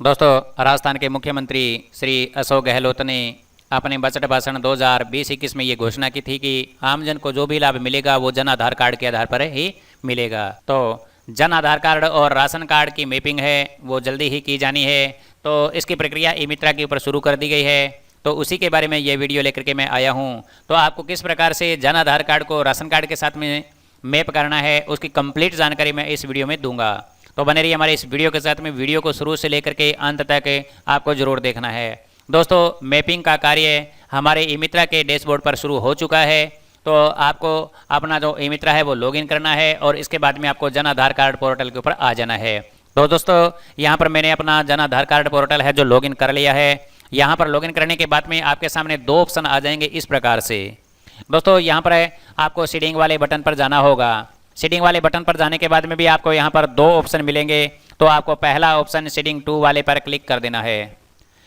दोस्तों, राजस्थान के मुख्यमंत्री श्री अशोक गहलोत ने अपने बजट भाषण 2020-21 में ये घोषणा की थी कि आमजन को जो भी लाभ मिलेगा वो जन आधार कार्ड के आधार पर ही मिलेगा। तो जन आधार कार्ड और राशन कार्ड की मैपिंग है वो जल्दी ही की जानी है। तो इसकी प्रक्रिया ई मित्रा के ऊपर शुरू कर दी गई है। तो उसी के बारे में ये वीडियो लेकर के मैं आया हूँ। तो आपको किस प्रकार से जन आधार कार्ड को राशन कार्ड के साथ में मैप करना है उसकी कंप्लीट जानकारी मैं इस वीडियो में दूंगा। तो बने रहिए हमारे इस वीडियो के साथ में। वीडियो को शुरू से लेकर के अंत तक आपको जरूर देखना है। दोस्तों, मैपिंग का कार्य हमारे ई मित्रा के डैशबोर्ड पर शुरू हो चुका है। तो आपको अपना जो ई मित्रा है वो लॉगिन करना है और इसके बाद में आपको जन आधार कार्ड पोर्टल के ऊपर आ जाना है। तो दोस्तों, यहाँ पर मैंने अपना जन आधार कार्ड पोर्टल है जो लॉगिन कर लिया है। यहाँ पर लॉगिन करने के बाद में आपके सामने दो ऑप्शन आ जाएंगे इस प्रकार से। दोस्तों, यहाँ पर आपको सीडिंग वाले बटन पर जाना होगा। सीडिंग वाले बटन पर जाने के बाद में भी आपको यहाँ पर दो ऑप्शन मिलेंगे। तो आपको पहला ऑप्शन सीडिंग 2 वाले पर क्लिक कर देना है।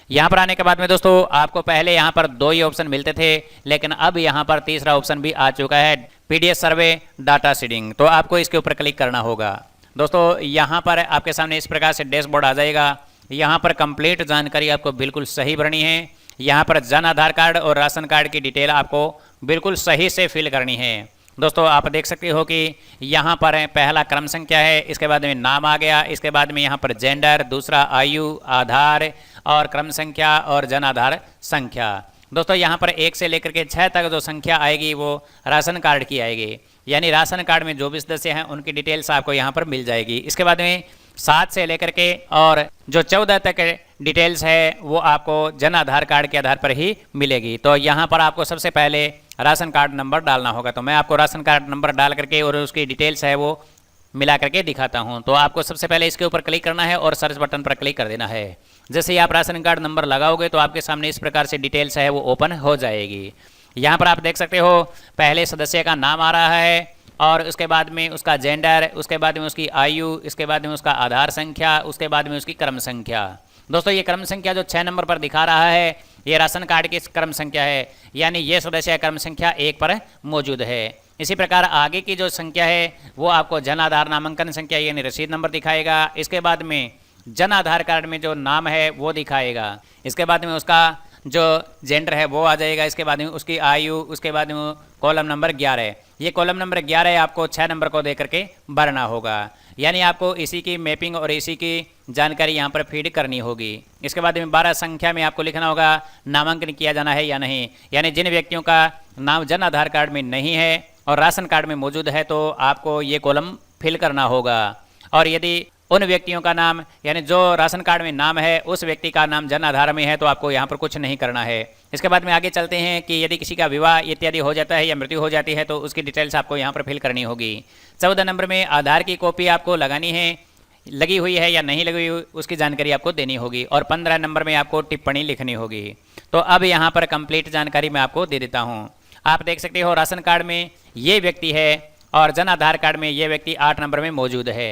यहाँ पर आने के बाद में दोस्तों आपको पहले यहाँ पर दो ही ऑप्शन मिलते थे, लेकिन अब यहाँ पर तीसरा ऑप्शन भी आ चुका है, पीडीएस सर्वे डाटा सीडिंग। तो आपको इसके ऊपर क्लिक करना होगा। दोस्तों, यहाँ पर आपके सामने इस प्रकार से डैशबोर्ड आ जाएगा। यहाँ पर कंप्लीट जानकारी आपको बिल्कुल सही भरनी है। यहाँ पर जन आधार कार्ड और राशन कार्ड की डिटेल आपको बिल्कुल सही से फिल करनी है। दोस्तों, आप देख सकते हो कि यहाँ पर पहला क्रम संख्या है, इसके बाद में नाम आ गया, इसके बाद में यहाँ पर जेंडर, दूसरा आयु, आधार और क्रम संख्या और जन आधार संख्या। दोस्तों, यहाँ पर 1 से लेकर के 6 तक जो संख्या आएगी वो राशन कार्ड की आएगी। यानी राशन कार्ड में जो भी सदस्य हैं उनकी डिटेल्स आपको यहाँ पर मिल जाएगी। इसके बाद में 7 से लेकर के और जो 14 तक डिटेल्स है वो आपको जन आधार कार्ड के आधार पर ही मिलेगी। तो यहाँ पर आपको सबसे पहले राशन कार्ड नंबर डालना होगा। तो मैं आपको राशन कार्ड नंबर डाल करके और उसकी डिटेल्स है वो मिला करके दिखाता हूँ। तो आपको सबसे पहले इसके ऊपर क्लिक करना है और सर्च बटन पर क्लिक कर देना है। जैसे ही आप राशन कार्ड नंबर लगाओगे तो आपके सामने इस प्रकार से डिटेल्स है वो ओपन हो जाएगी। यहाँ पर आप देख सकते हो पहले सदस्य का नाम आ रहा है और उसके बाद में उसका जेंडर, उसके बाद में उसकी आयु, इसके बाद में उसका आधार संख्या, उसके बाद में उसकी क्रम संख्या। दोस्तों, ये क्रम संख्या जो 6 नंबर पर दिखा रहा है ये राशन कार्ड की क्रम संख्या है, यानी ये सदस्य क्रम संख्या 1 पर मौजूद है। इसी प्रकार आगे की जो संख्या है वो आपको जन आधार नामांकन संख्या यानी रसीद नंबर दिखाएगा। इसके बाद में जन आधार कार्ड में जो नाम है वो दिखाएगा। इसके बाद में उसका जो जेंडर है वो आ जाएगा। इसके बाद में उसकी आयु, उसके बाद में कॉलम नंबर 11। ये कॉलम नंबर 11 आपको 6 नंबर को दे करके भरना होगा। यानी आपको इसी की मैपिंग और इसी की जानकारी यहाँ पर फीड करनी होगी। इसके बाद में 12 संख्या में आपको लिखना होगा नामांकन किया जाना है या नहीं। यानी जिन व्यक्तियों का नाम जन आधार कार्ड में नहीं है और राशन कार्ड में मौजूद है तो आपको ये कॉलम फिल करना होगा। और यदि उन व्यक्तियों का नाम यानी जो राशन कार्ड में नाम है उस व्यक्ति का नाम जन आधार में है तो आपको यहाँ पर कुछ नहीं करना है। इसके बाद में आगे चलते हैं कि यदि किसी का विवाह इत्यादि हो जाता है या मृत्यु हो जाती है तो उसकी डिटेल्स आपको यहाँ पर फिल करनी होगी। 14 नंबर में आधार की कॉपी आपको लगानी है, लगी हुई है या नहीं लगी हुई उसकी जानकारी आपको देनी होगी। और 15 नंबर में आपको टिप्पणी लिखनी होगी। तो अब यहाँ पर कंप्लीट जानकारी मैं आपको दे देता हूँ। आप देख सकते हो राशन कार्ड में ये व्यक्ति है और जन आधार कार्ड में ये व्यक्ति 8 नंबर में मौजूद है।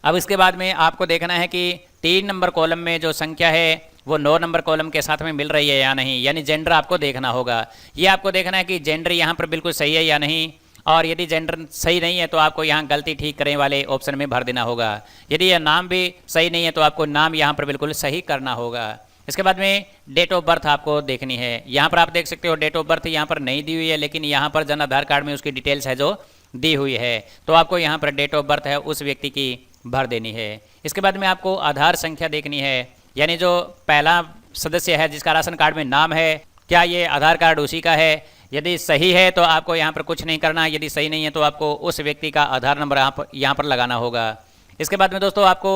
अब इसके बाद में आपको देखना है कि 3 नंबर कॉलम में जो संख्या है वो 9 नंबर कॉलम के साथ में मिल रही है या नहीं। यानी जेंडर आपको देखना होगा। ये आपको देखना है कि जेंडर यहाँ पर बिल्कुल सही है या नहीं। और यदि जेंडर सही नहीं है तो आपको यहाँ गलती ठीक करने वाले ऑप्शन में भर देना होगा। यदि यह नाम भी सही नहीं है तो आपको नाम यहाँ पर बिल्कुल सही करना होगा। इसके बाद में डेट ऑफ बर्थ आपको देखनी है। यहाँ पर आप देख सकते हो डेट ऑफ बर्थ यहाँ पर नहीं दी हुई है, लेकिन यहाँ पर जन आधार कार्ड में उसकी डिटेल्स है जो दी हुई है। तो आपको यहाँ पर डेट ऑफ बर्थ है उस व्यक्ति की भर देनी है। इसके बाद में आपको आधार संख्या देखनी है। यानी जो पहला सदस्य है जिसका राशन कार्ड में नाम है क्या ये आधार कार्ड उसी का है। यदि सही है तो आपको यहाँ पर कुछ नहीं करना, यदि सही नहीं है तो आपको उस व्यक्ति का आधार नंबर यहाँ पर लगाना होगा। इसके बाद में दोस्तों आपको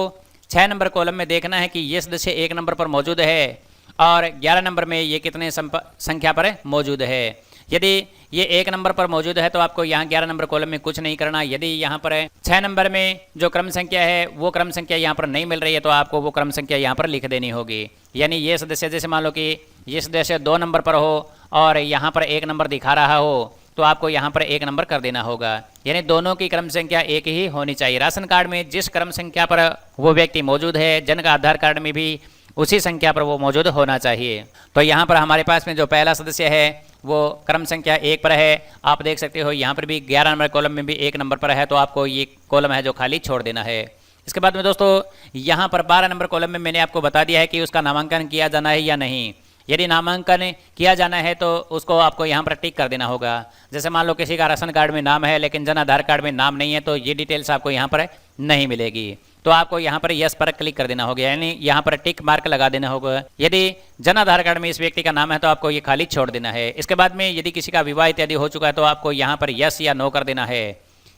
6 नंबर कॉलम में देखना है कि ये सदस्य 1 नंबर पर मौजूद है और 11 नंबर में ये कितने संख्या पर मौजूद है। यदि ये 1 नंबर पर मौजूद है तो आपको यहाँ 11 नंबर कॉलम में कुछ नहीं करना। यदि यहाँ पर 6 नंबर में जो क्रम संख्या है वो क्रम संख्या यहाँ पर नहीं मिल रही है तो आपको वो क्रम संख्या यहाँ पर लिख देनी होगी। यानी ये सदस्य जैसे मान लो कि ये सदस्य 2 नंबर पर हो और यहाँ पर 1 नंबर दिखा रहा हो तो आपको यहाँ पर 1 नंबर कर देना होगा। यानी दोनों की क्रम संख्या एक ही होनी चाहिए। राशन कार्ड में जिस क्रम संख्या पर वो व्यक्ति मौजूद है जन का आधार कार्ड में भी उसी संख्या पर वो मौजूद होना चाहिए। तो यहाँ पर हमारे पास में जो पहला सदस्य है वो क्रम संख्या 1 पर है। आप देख सकते हो यहाँ पर भी 11 नंबर कॉलम में भी 1 नंबर पर है तो आपको ये कॉलम है जो खाली छोड़ देना है। इसके बाद में दोस्तों यहाँ पर 12 नंबर कॉलम में मैंने आपको बता दिया है कि उसका नामांकन किया जाना है या नहीं। यदि नामांकन किया जाना है तो उसको आपको यहाँ पर टिक कर देना होगा। जैसे मान लो किसी का राशन कार्ड में नाम है लेकिन जन आधार कार्ड में नाम नहीं है, तो ये डिटेल्स आपको यहाँ पर नहीं मिलेगी। तो आपको यहाँ पर यस पर क्लिक कर देना होगा, यानी यहाँ पर टिक मार्क लगा देना होगा। यदि जन आधार कार्ड में इस व्यक्ति का नाम है तो आपको ये खाली छोड़ देना है। इसके बाद में यदि किसी का विवाह इत्यादि हो चुका है तो आपको यहाँ पर यस या नो कर देना है।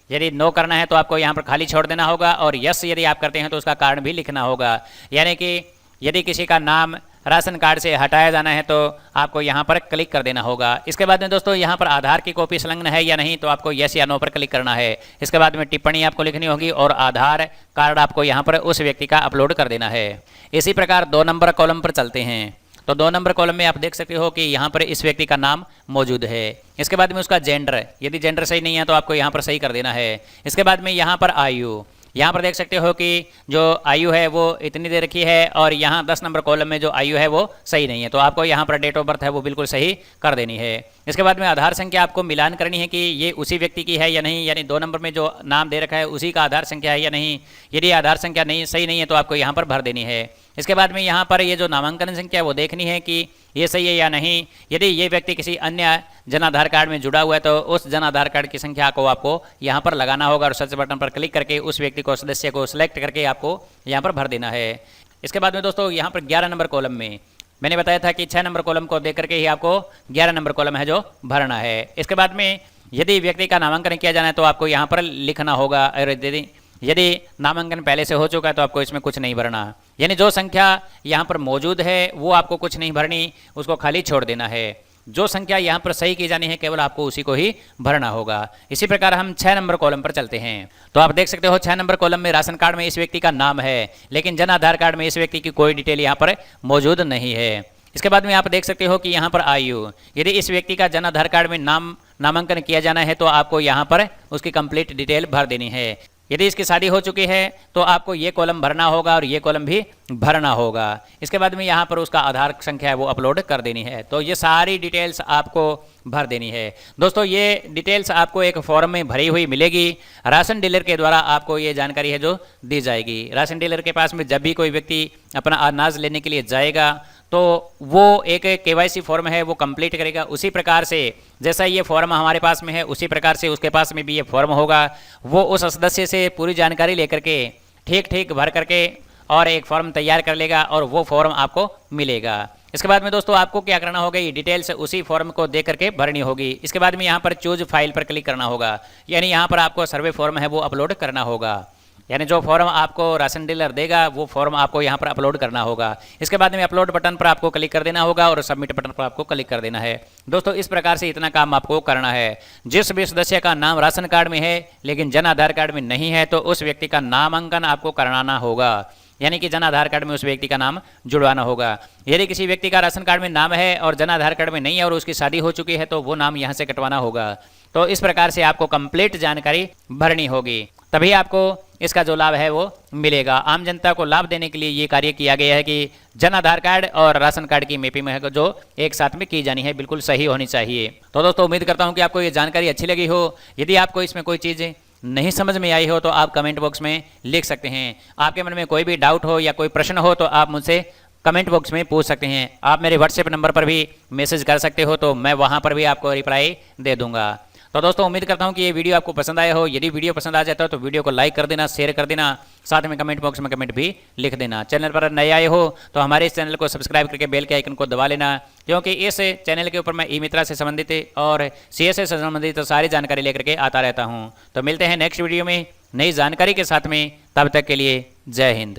यदि नो करना है तो आपको यहाँ पर खाली छोड़ देना होगा, और यस यदि आप करते हैं तो उसका कारण भी लिखना होगा। यानी कि यदि किसी का नाम राशन कार्ड से हटाया जाना है तो आपको यहाँ पर क्लिक कर देना होगा। इसके बाद में दोस्तों यहाँ पर आधार की कॉपी संलग्न है या नहीं, तो आपको यस या नो पर क्लिक करना है। इसके बाद में टिप्पणी आपको लिखनी होगी और आधार कार्ड आपको यहाँ पर उस व्यक्ति का अपलोड कर देना है। इसी प्रकार 2 नंबर कॉलम पर चलते हैं। तो 2 नंबर कॉलम में आप देख सकते हो कि यहाँ पर इस व्यक्ति का नाम मौजूद है। इसके बाद में उसका जेंडर, यदि जेंडर सही नहीं है तो आपको यहाँ पर सही कर देना है। इसके बाद में यहाँ पर आयु, यहाँ पर देख सकते हो कि जो आयु है वो इतनी दे रखी है, और यहाँ 10 नंबर कॉलम में जो आयु है वो सही नहीं है, तो आपको यहाँ पर डेट ऑफ बर्थ है वो बिल्कुल सही कर देनी है। इसके बाद में आधार संख्या आपको मिलान करनी है कि ये उसी व्यक्ति की है या नहीं, यानी 2 नंबर में जो नाम दे रखा है उसी का आधार संख्या है या नहीं। यदि आधार संख्या नहीं सही नहीं है तो आपको यहाँ पर भर देनी है। इसके बाद में यहाँ पर ये जो नामांकन संख्या है वो देखनी है कि ये सही है या नहीं। यदि ये व्यक्ति किसी अन्य जन आधार कार्ड में जुड़ा हुआ है तो उस जन आधार कार्ड की संख्या को आपको यहाँ पर लगाना होगा, और सर्च बटन पर क्लिक करके उस व्यक्ति को, सदस्य को सिलेक्ट करके आपको यहाँ पर भर देना है। इसके बाद में दोस्तों यहाँ पर 11 नंबर कॉलम में मैंने बताया था कि 6 नंबर कॉलम को देख करके ही आपको 11 नंबर कॉलम है जो भरना है। इसके बाद में यदि व्यक्ति का नामांकन किया जाना है तो आपको यहाँ पर लिखना होगा, और यदि नामांकन पहले से हो चुका है तो आपको इसमें कुछ नहीं भरना। यानी जो संख्या यहाँ पर मौजूद है वो आपको कुछ नहीं भरनी, उसको खाली छोड़ देना है। जो संख्या यहाँ पर सही की जानी है केवल आपको उसी को ही भरना होगा। इसी प्रकार हम 6 नंबर कॉलम पर चलते हैं। तो आप देख सकते हो 6 नंबर कॉलम में राशन कार्ड में इस व्यक्ति का नाम है, लेकिन जन आधार कार्ड में इस व्यक्ति की कोई डिटेल यहाँ पर मौजूद नहीं है। इसके बाद में आप देख सकते हो कि यहाँ पर आयु, यदि इस व्यक्ति का जन आधार कार्ड में नामांकन किया जाना है तो आपको यहाँ पर उसकी कंप्लीट डिटेल भर देनी है। यदि इसकी शादी हो चुकी है तो आपको ये कॉलम भरना होगा और ये कॉलम भी भरना होगा। इसके बाद में यहाँ पर उसका आधार संख्या है वो अपलोड कर देनी है। तो ये सारी डिटेल्स आपको भर देनी है। दोस्तों ये डिटेल्स आपको एक फॉर्म में भरी हुई मिलेगी। राशन डीलर के द्वारा आपको ये जानकारी है जो दी जाएगी। राशन डीलर के पास में जब भी कोई व्यक्ति अपना अनाज लेने के लिए जाएगा तो वो एक केवाईसी फॉर्म है वो कंप्लीट करेगा। उसी प्रकार से जैसा ये फॉर्म हमारे पास में है उसी प्रकार से उसके पास में भी ये फॉर्म होगा। वो उस सदस्य से पूरी जानकारी लेकर के ठीक ठीक भर करके और एक फॉर्म तैयार कर लेगा और वो फॉर्म आपको मिलेगा। इसके बाद में दोस्तों आपको क्या करना होगा, ये डिटेल्स उसी फॉर्म को देख करके भरनी होगी। इसके बाद में यहाँ पर चूज फाइल पर क्लिक करना होगा, यानी यहाँ पर आपको सर्वे फॉर्म है वो अपलोड करना होगा। यानी जो फॉर्म आपको राशन डीलर देगा वो फॉर्म आपको यहाँ पर अपलोड करना होगा। इसके बाद में अपलोड बटन पर आपको क्लिक कर देना होगा और सबमिट बटन पर आपको क्लिक कर देना है। दोस्तों इस प्रकार से इतना काम आपको करना है। जिस भी सदस्य का नाम राशन कार्ड में है लेकिन जन आधार कार्ड में नहीं है तो उस व्यक्ति का नामांकन आपको कराना होगा, यानी कि जन आधार कार्ड में उस व्यक्ति का नाम जुड़वाना होगा। यदि किसी व्यक्ति का राशन कार्ड में नाम है और जन आधार कार्ड में नहीं है और उसकी शादी हो चुकी है तो वो नाम यहाँ से कटवाना होगा। तो इस प्रकार से आपको कंप्लीट जानकारी भरनी होगी, तभी आपको इसका जो लाभ है वो मिलेगा। आम जनता को लाभ देने के लिए ये कार्य किया गया है कि जन आधार कार्ड और राशन कार्ड की मैपिंग है जो एक साथ में की जानी है, बिल्कुल सही होनी चाहिए। तो दोस्तों उम्मीद करता हूँ कि आपको ये जानकारी अच्छी लगी हो। यदि आपको इसमें कोई चीज़ नहीं समझ में आई हो तो आप कमेंट बॉक्स में लिख सकते हैं। आपके मन में कोई भी डाउट हो या कोई प्रश्न हो तो आप मुझसे कमेंट बॉक्स में पूछ सकते हैं। आप मेरे व्हाट्सएप नंबर पर भी मैसेज कर सकते हो, तो मैं वहाँ पर भी आपको रिप्लाई दे दूंगा। तो दोस्तों उम्मीद करता हूँ कि ये वीडियो आपको पसंद आया हो। यदि वीडियो पसंद आ जाता है तो वीडियो को लाइक कर देना, शेयर कर देना, साथ में कमेंट बॉक्स में कमेंट भी लिख देना। चैनल पर नए आए हो तो हमारे इस चैनल को सब्सक्राइब करके बेल के आइकन को दबा लेना, क्योंकि इस चैनल के ऊपर मैं ई मित्रा से संबंधित और CSS से संबंधित सारी जानकारी लेकर के आता रहता हूँ। तो मिलते हैं नेक्स्ट वीडियो में नई जानकारी के साथ में, तब तक के लिए जय हिंद।